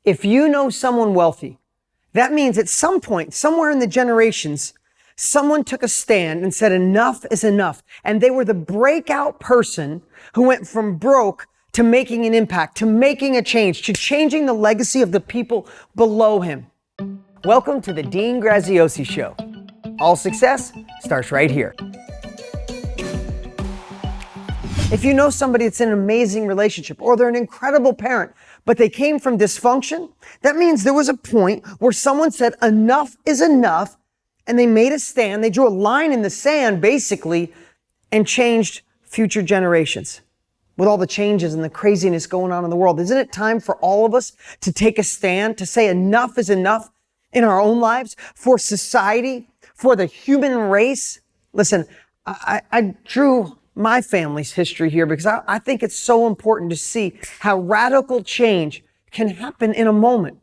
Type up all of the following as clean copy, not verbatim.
If you know someone wealthy, that means at some point, somewhere in the generations, someone took a stand and said enough is enough. And they were the breakout person who went from broke to making an impact, to making a change, to changing the legacy of the people below him. Welcome to the Dean Graziosi Show. All success starts right here. If you know somebody that's in an amazing relationship or they're an incredible parent, but they came from dysfunction, that means there was a point where someone said enough is enough, and they made a stand. They drew a line in the sand, basically, and changed future generations. With all the changes and the craziness going on in the world, isn't it time for all of us to take a stand, to say enough is enough in our own lives, for society, for the human race? Listen, I drew my family's history here because I think it's so important to see how radical change can happen in a moment.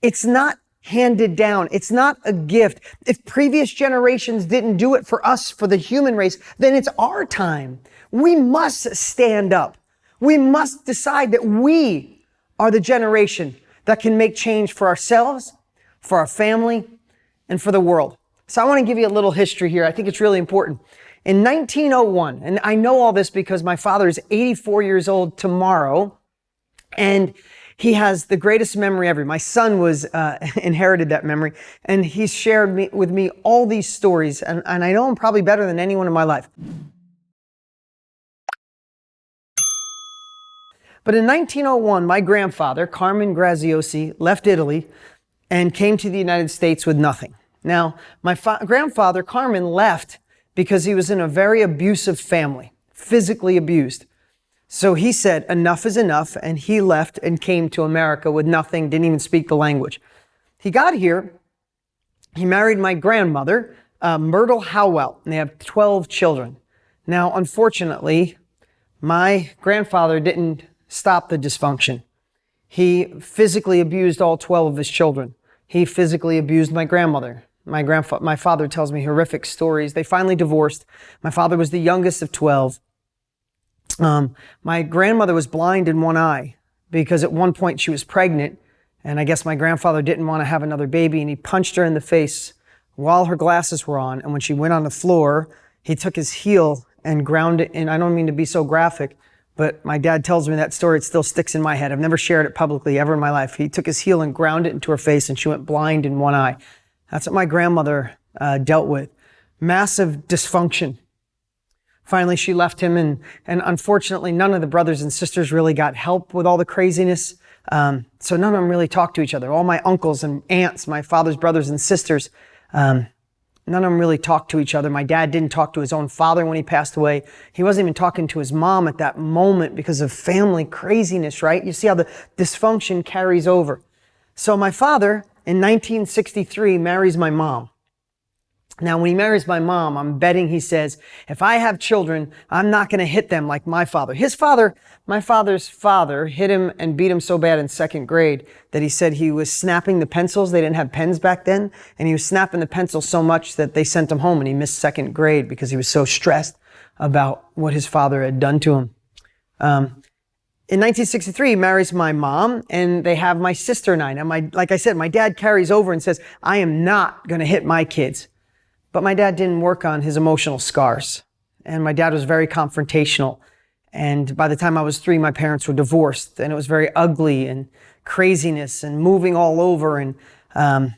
It's not handed down. It's not a gift. If previous generations didn't do it for us, for the human race, then it's our time. We must stand up. We must decide that we are the generation that can make change for ourselves, for our family, and for the world. So I want to give you a little history here. I think it's really important. In 1901, and I know all this because my father is 84 years old tomorrow, and he has the greatest memory ever. My son inherited that memory, and he's shared with me all these stories, and I know him probably better than anyone in my life. But in 1901, my grandfather, Carmen Graziosi, left Italy and came to the United States with nothing. Now, my grandfather, Carmen, left because he was in a very abusive family, physically abused. So he said, enough is enough, and he left and came to America with nothing, didn't even speak the language. He got here, he married my grandmother, Myrtle Howell, and they have 12 children. Now, unfortunately, my grandfather didn't stop the dysfunction. He physically abused all 12 of his children. He physically abused my grandmother. My father tells me horrific stories. They finally divorced. My father was the youngest of 12. My grandmother was blind in one eye because at one point she was pregnant, and I guess my grandfather didn't want to have another baby, and he punched her in the face while her glasses were on. And when she went on the floor, he took his heel and ground it. And I don't mean to be so graphic, but my dad tells me that story. It still sticks in my head. I've never shared it publicly ever in my life. He took his heel and ground it into her face, and she went blind in one eye. That's what my grandmother dealt with. Massive dysfunction. Finally, she left him, and unfortunately, none of the brothers and sisters really got help with all the craziness. So none of them really talked to each other. All my uncles and aunts, my father's brothers and sisters, none of them really talked to each other. My dad didn't talk to his own father when he passed away. He wasn't even talking to his mom at that moment because of family craziness, right? You see how the dysfunction carries over. So my father, in 1963, marries my mom. Now, when he marries my mom, I'm betting he says, if I have children, I'm not going to hit them like my father. My father's father hit him and beat him so bad in second grade that he said he was snapping the pencils. They didn't have pens back then. And he was snapping the pencils so much that they sent him home, and he missed second grade because he was so stressed about what his father had done to him. In 1963, he marries my mom, and they have my sister and I. Now, like I said, my dad carries over and says, I am not going to hit my kids. But my dad didn't work on his emotional scars. And my dad was very confrontational. And by the time I was 3, my parents were divorced. And it was very ugly and craziness and moving all over and a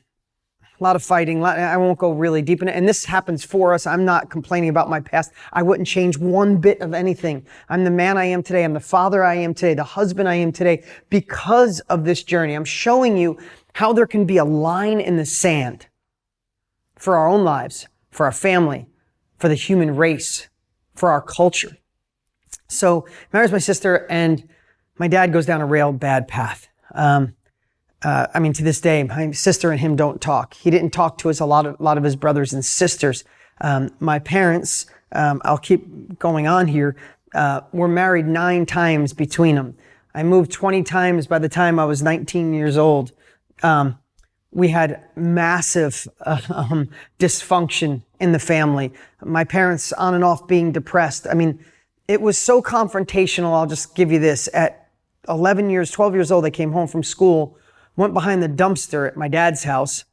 lot of fighting. I won't go really deep in it. And this happens for us. I'm not complaining about my past. I wouldn't change one bit of anything. I'm the man I am today. I'm the father I am today, the husband I am today because of this journey. I'm showing you how there can be a line in the sand for our own lives, for our family, for the human race, for our culture. So, marries my sister, and my dad goes down a real bad path. To this day, my sister and him don't talk. He didn't talk to us, a lot of his brothers and sisters. My parents, I'll keep going on here, were married 9 times between them. I moved 20 times by the time I was 19 years old. We had massive dysfunction in the family. My parents on and off being depressed. It was so confrontational. I'll just give you this. At 12 years old, they came home from school went behind the dumpster at my dad's house,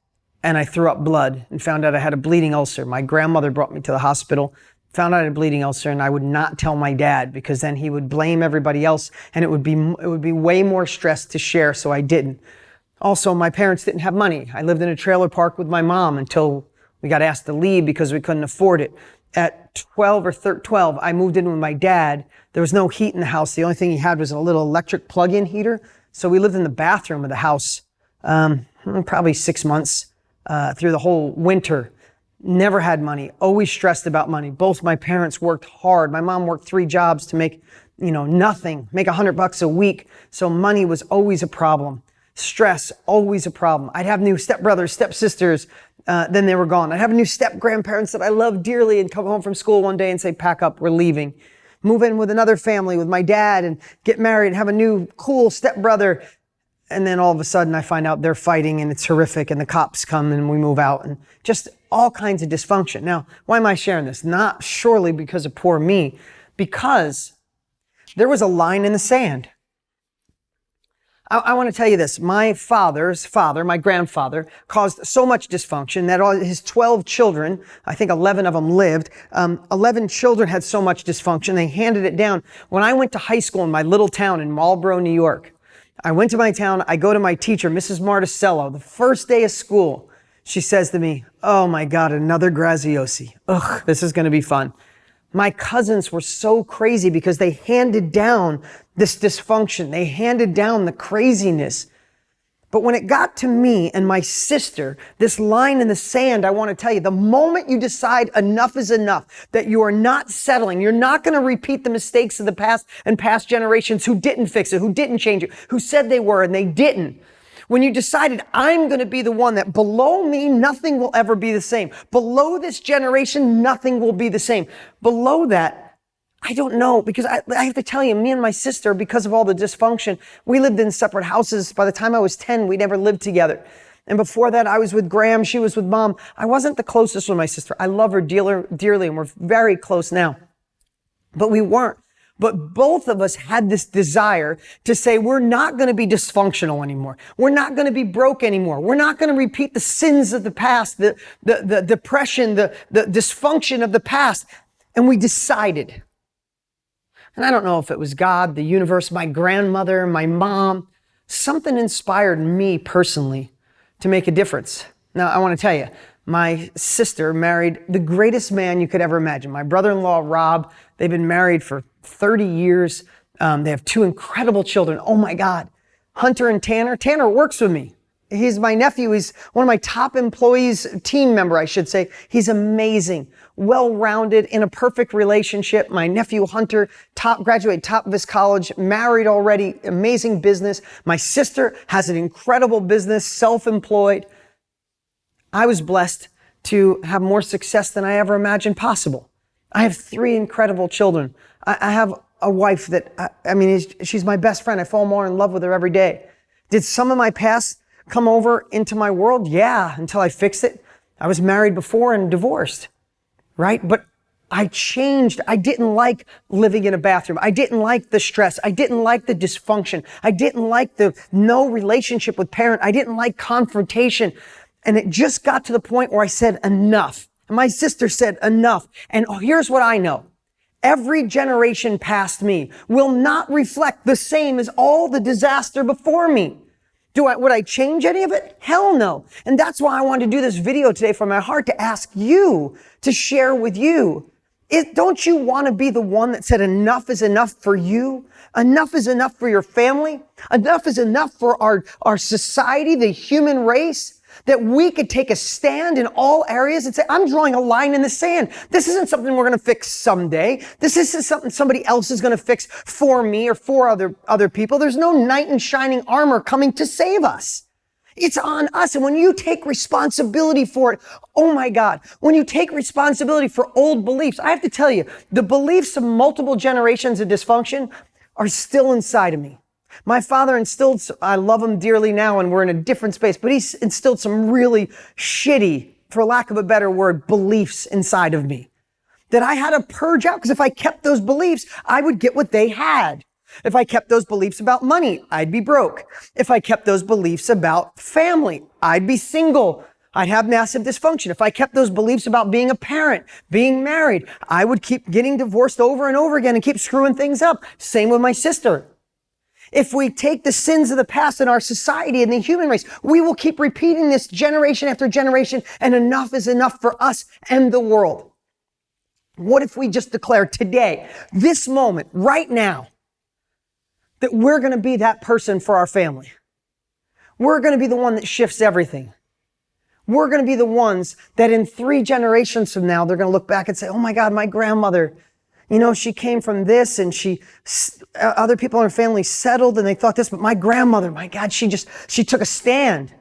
and I threw up blood and found out I had a bleeding ulcer. My grandmother brought me to the hospital, found out I had a bleeding ulcer, and I would not tell my dad because then he would blame everybody else, and it would be way more stress to share, so I didn't. Also, my parents didn't have money. I lived in a trailer park with my mom until we got asked to leave because we couldn't afford it. At 12, I moved in with my dad. There was no heat in the house. The only thing he had was a little electric plug-in heater. So we lived in the bathroom of the house probably 6 months through the whole winter. Never had money. Always stressed about money. Both my parents worked hard. My mom worked 3 jobs to make, nothing, make $100 a week. So money was always a problem. Stress, always a problem. I'd have new stepbrothers, stepsisters, then they were gone. I'd have new step-grandparents that I loved dearly and come home from school one day and say, pack up, we're leaving. Move in with another family with my dad and get married and have a new cool stepbrother. And then all of a sudden I find out they're fighting and it's horrific and the cops come and we move out and just all kinds of dysfunction. Now, why am I sharing this? Not surely because of poor me, because there was a line in the sand. I want to tell you this. My father's father, my grandfather, caused so much dysfunction that all his 12 children, I think 11 of them lived, 11 children had so much dysfunction, they handed it down. When I went to high school in my little town in Marlboro, New York, I went to my town, I go to my teacher, Mrs. Marticello, the first day of school, she says to me, oh my God, another Graziosi. Ugh, this is going to be fun. My cousins were so crazy because they handed down this dysfunction. They handed down the craziness. But when it got to me and my sister, this line in the sand, I want to tell you, the moment you decide enough is enough, that you are not settling, you're not going to repeat the mistakes of the past and past generations who didn't fix it, who didn't change it, who said they were and they didn't. When you decided, I'm going to be the one that below me, nothing will ever be the same. Below this generation, nothing will be the same. Below that, I don't know, because I have to tell you, me and my sister, because of all the dysfunction, we lived in separate houses. By the time I was 10, we never lived together. And before that, I was with Graham. She was with Mom. I wasn't the closest with my sister. I love her dearly, and we're very close now. But we weren't. But both of us had this desire to say, we're not going to be dysfunctional anymore. We're not going to be broke anymore. We're not going to repeat the sins of the past, the depression, the dysfunction of the past. And we decided. And I don't know if it was God, the universe, my grandmother, my mom. Something inspired me personally to make a difference. Now, I want to tell you, my sister married the greatest man you could ever imagine. My brother-in-law, Rob, they've been married for 30 years. They have 2 incredible children. Oh my God. Hunter and Tanner. Tanner works with me. He's my nephew. He's one of my top employees, team member, I should say. He's amazing, well-rounded, in a perfect relationship. My nephew, Hunter, graduated top of his college, married already, amazing business. My sister has an incredible business, self-employed. I was blessed to have more success than I ever imagined possible. I have 3 incredible children. I have a wife that, she's my best friend. I fall more in love with her every day. Did some of my past come over into my world? Yeah, until I fixed it. I was married before and divorced, right? But I changed. I didn't like living in a bathroom. I didn't like the stress. I didn't like the dysfunction. I didn't like the no relationship with parent. I didn't like confrontation. And it just got to the point where I said enough. And my sister said enough. And here's what I know. Every generation past me will not reflect the same as all the disaster before me. Would I change any of it? Hell no. And that's why I wanted to do this video today from my heart to ask you, to share with you. Don't you want to be the one that said enough is enough for you? Enough is enough for your family? Enough is enough for our society, the human race? That we could take a stand in all areas and say, I'm drawing a line in the sand. This isn't something we're going to fix someday. This isn't something somebody else is going to fix for me or for other people. There's no knight in shining armor coming to save us. It's on us. And when you take responsibility for it, oh my God, when you take responsibility for old beliefs, I have to tell you, the beliefs of multiple generations of dysfunction are still inside of me. My father instilled, I love him dearly now and we're in a different space, but he's instilled some really shitty, for lack of a better word, beliefs inside of me that I had to purge out, because if I kept those beliefs, I would get what they had. If I kept those beliefs about money, I'd be broke. If I kept those beliefs about family, I'd be single. I'd have massive dysfunction. If I kept those beliefs about being a parent, being married, I would keep getting divorced over and over again and keep screwing things up. Same with my sister. If we take the sins of the past in our society and the human race, we will keep repeating this generation after generation, and enough is enough for us and the world. What if we just declare today, this moment, right now, that we're going to be that person for our family? We're going to be the one that shifts everything. We're going to be the ones that in 3 generations from now, they're going to look back and say, oh my God, my grandmother, she came from this, and other people in her family settled and they thought this, but my grandmother, my God, she took a stand.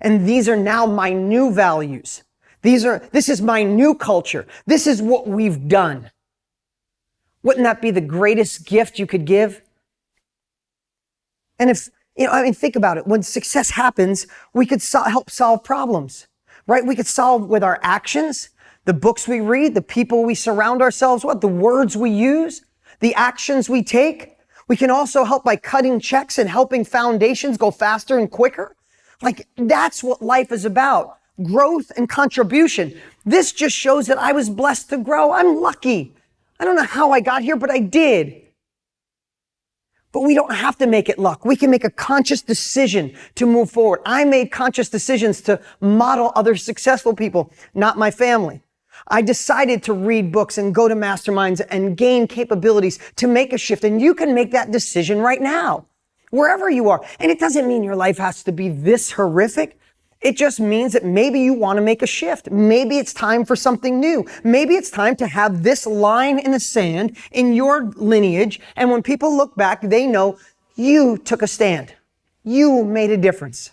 And these are now my new values. This is my new culture. This is what we've done. Wouldn't that be the greatest gift you could give? And think about it. When success happens, we could help solve problems, right? We could solve with our actions, the books we read, the people we surround ourselves with, the words we use, the actions we take. We can also help by cutting checks and helping foundations go faster and quicker. That's what life is about. Growth and contribution. This just shows that I was blessed to grow. I'm lucky. I don't know how I got here, but I did. But we don't have to make it luck. We can make a conscious decision to move forward. I made conscious decisions to model other successful people, not my family. I decided to read books and go to masterminds and gain capabilities to make a shift. And you can make that decision right now, wherever you are. And it doesn't mean your life has to be this horrific. It just means that maybe you want to make a shift. Maybe it's time for something new. Maybe it's time to have this line in the sand in your lineage. And when people look back, they know you took a stand. You made a difference.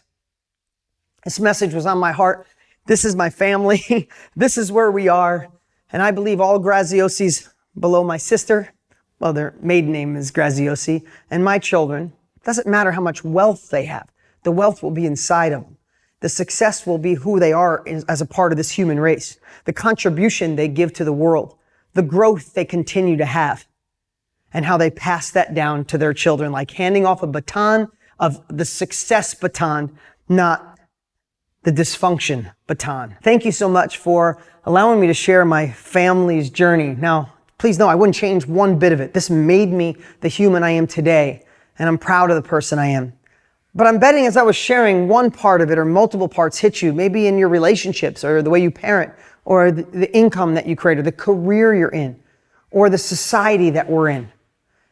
This message was on my heart. This is my family. This is where we are. And I believe all Graziosis below my sister, well, their maiden name is Graziosi, and my children, it doesn't matter how much wealth they have. The wealth will be inside of them. The success will be who they are as a part of this human race. The contribution they give to the world. The growth they continue to have. And how they pass that down to their children, like handing off a baton of the success baton, not the dysfunction baton. Thank you so much for allowing me to share my family's journey. Now, please know I wouldn't change one bit of it. This made me the human I am today, and I'm proud of the person I am. But I'm betting as I was sharing, one part of it or multiple parts hit you, maybe in your relationships or the way you parent or the income that you create or the career you're in or the society that we're in,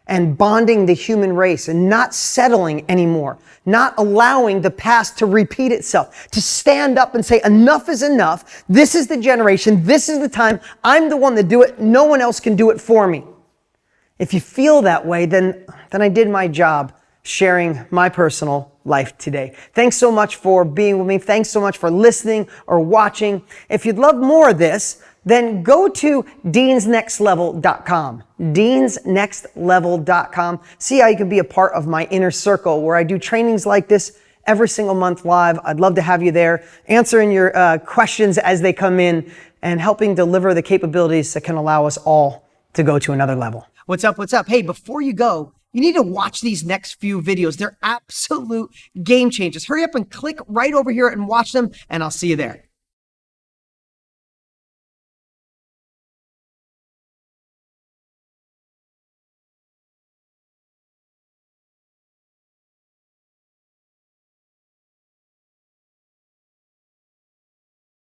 and bonding the human race and not settling anymore, not allowing the past to repeat itself, to stand up and say, enough is enough. This is the generation. This is the time. I'm the one to do it. No one else can do it for me. If you feel that way, then I did my job sharing my personal life today. Thanks so much for being with me. Thanks so much for listening or watching. If you'd love more of this, then go to deansnextlevel.com. deansnextlevel.com. See how you can be a part of my inner circle where I do trainings like this every single month live. I'd love to have you there, answering your questions as they come in and helping deliver the capabilities that can allow us all to go to another level. What's up? What's up? Hey, before you go, you need to watch these next few videos. They're absolute game changers. Hurry up and click right over here and watch them, and I'll see you there.